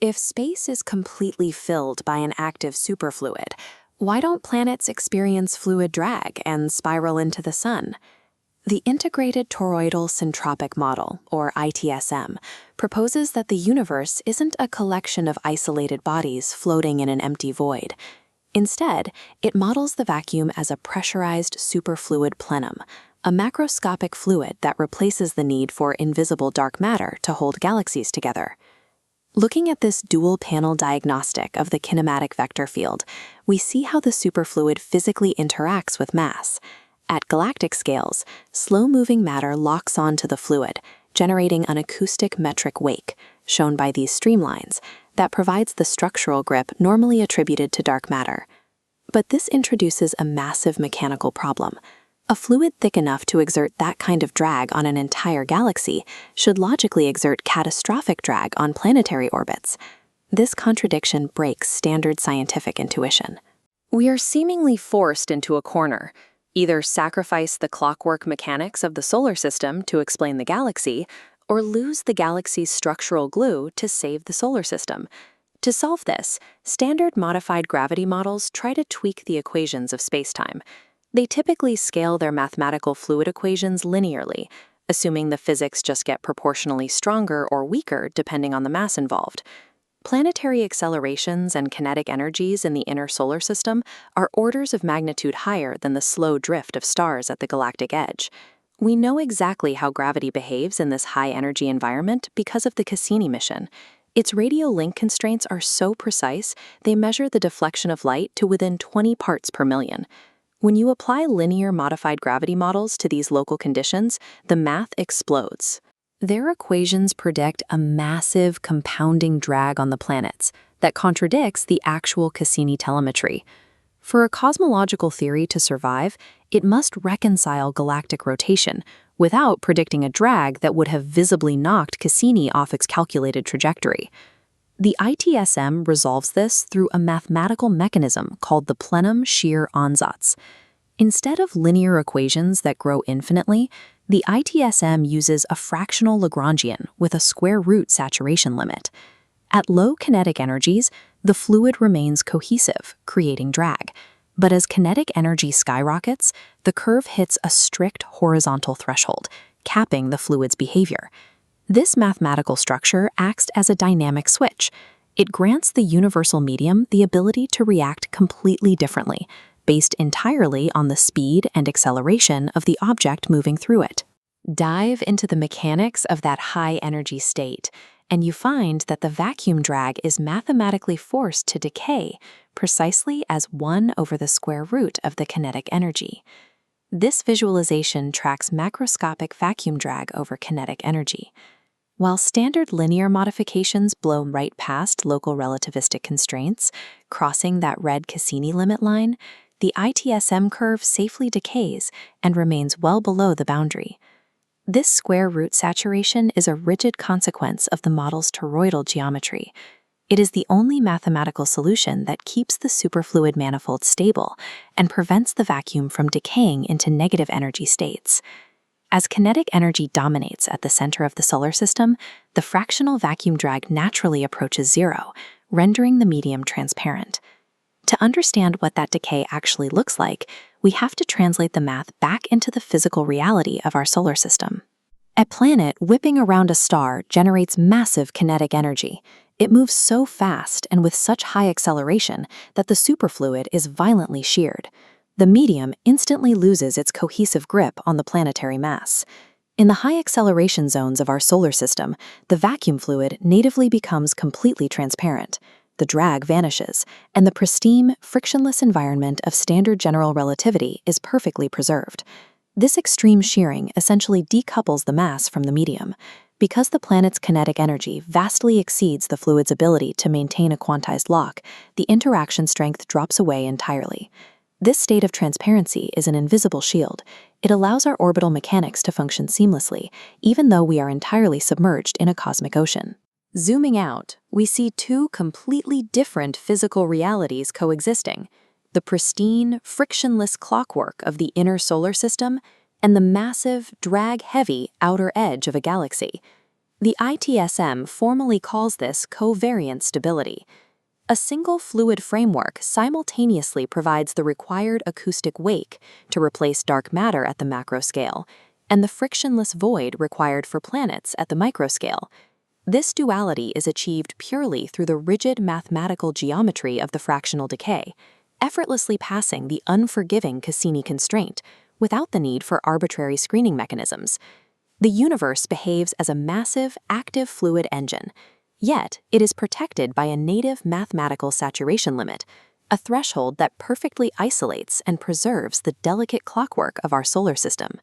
If space is completely filled by an active superfluid, why don't planets experience fluid drag and spiral into the sun? The Integrated Toroidal Syntropic Model, or ITSM, proposes that the universe isn't a collection of isolated bodies floating in an empty void. Instead, it models the vacuum as a pressurized superfluid plenum, a macroscopic fluid that replaces the need for invisible dark matter to hold galaxies together. Looking at this dual-panel diagnostic of the kinematic vector field, we see how the superfluid physically interacts with mass. At galactic scales, slow-moving matter locks onto the fluid, generating an acoustic metric wake, shown by these streamlines, that provides the structural grip normally attributed to dark matter. But this introduces a massive mechanical problem. A fluid thick enough to exert that kind of drag on an entire galaxy should logically exert catastrophic drag on planetary orbits. This contradiction breaks standard scientific intuition. We are seemingly forced into a corner. Either sacrifice the clockwork mechanics of the solar system to explain the galaxy, or lose the galaxy's structural glue to save the solar system. To solve this, standard modified gravity models try to tweak the equations of spacetime. They typically scale their mathematical fluid equations linearly, assuming the physics just get proportionally stronger or weaker depending on the mass involved. Planetary accelerations and kinetic energies in the inner solar system are orders of magnitude higher than the slow drift of stars at the galactic edge. We know exactly how gravity behaves in this high-energy environment because of the Cassini mission. Its radial link constraints are so precise, they measure the deflection of light to within 20 parts per million. When you apply linear modified gravity models to these local conditions, the math explodes. Their equations predict a massive compounding drag on the planets that contradicts the actual Cassini telemetry. For a cosmological theory to survive, it must reconcile galactic rotation without predicting a drag that would have visibly knocked Cassini off its calculated trajectory. The ITSM resolves this through a mathematical mechanism called the Plenum Shear Ansatz. Instead of linear equations that grow infinitely, the ITSM uses a fractional Lagrangian with a square root saturation limit. At low kinetic energies, the fluid remains cohesive, creating drag. But as kinetic energy skyrockets, the curve hits a strict horizontal threshold, capping the fluid's behavior. This mathematical structure acts as a dynamic switch. It grants the universal medium the ability to react completely differently, based entirely on the speed and acceleration of the object moving through it. Dive into the mechanics of that high-energy state, and you find that the vacuum drag is mathematically forced to decay precisely as 1 over the square root of the kinetic energy. This visualization tracks macroscopic vacuum drag over kinetic energy. While standard linear modifications blow right past local relativistic constraints, crossing that red Cassini limit line, the ITSM curve safely decays and remains well below the boundary. This square root saturation is a rigid consequence of the model's toroidal geometry. It is the only mathematical solution that keeps the superfluid manifold stable and prevents the vacuum from decaying into negative energy states. As kinetic energy dominates at the center of the solar system, the fractional vacuum drag naturally approaches zero, rendering the medium transparent. To understand what that decay actually looks like, we have to translate the math back into the physical reality of our solar system. A planet whipping around a star generates massive kinetic energy. It moves so fast and with such high acceleration that the superfluid is violently sheared. The medium instantly loses its cohesive grip on the planetary mass. In the high acceleration zones of our solar system, the vacuum fluid natively becomes completely transparent. The drag vanishes, and the pristine, frictionless environment of standard general relativity is perfectly preserved. This extreme shearing essentially decouples the mass from the medium. Because the planet's kinetic energy vastly exceeds the fluid's ability to maintain a quantized lock, the interaction strength drops away entirely. This state of transparency is an invisible shield. It allows our orbital mechanics to function seamlessly, even though we are entirely submerged in a cosmic ocean. Zooming out, we see two completely different physical realities coexisting: the pristine, frictionless clockwork of the inner solar system and the massive, drag-heavy outer edge of a galaxy. The ITSM formally calls this covariant stability. A single fluid framework simultaneously provides the required acoustic wake to replace dark matter at the macro scale and the frictionless void required for planets at the microscale. This duality is achieved purely through the rigid mathematical geometry of the fractional decay, effortlessly passing the unforgiving Cassini constraint without the need for arbitrary screening mechanisms. The universe behaves as a massive, active fluid engine, yet it is protected by a native mathematical saturation limit, a threshold that perfectly isolates and preserves the delicate clockwork of our solar system.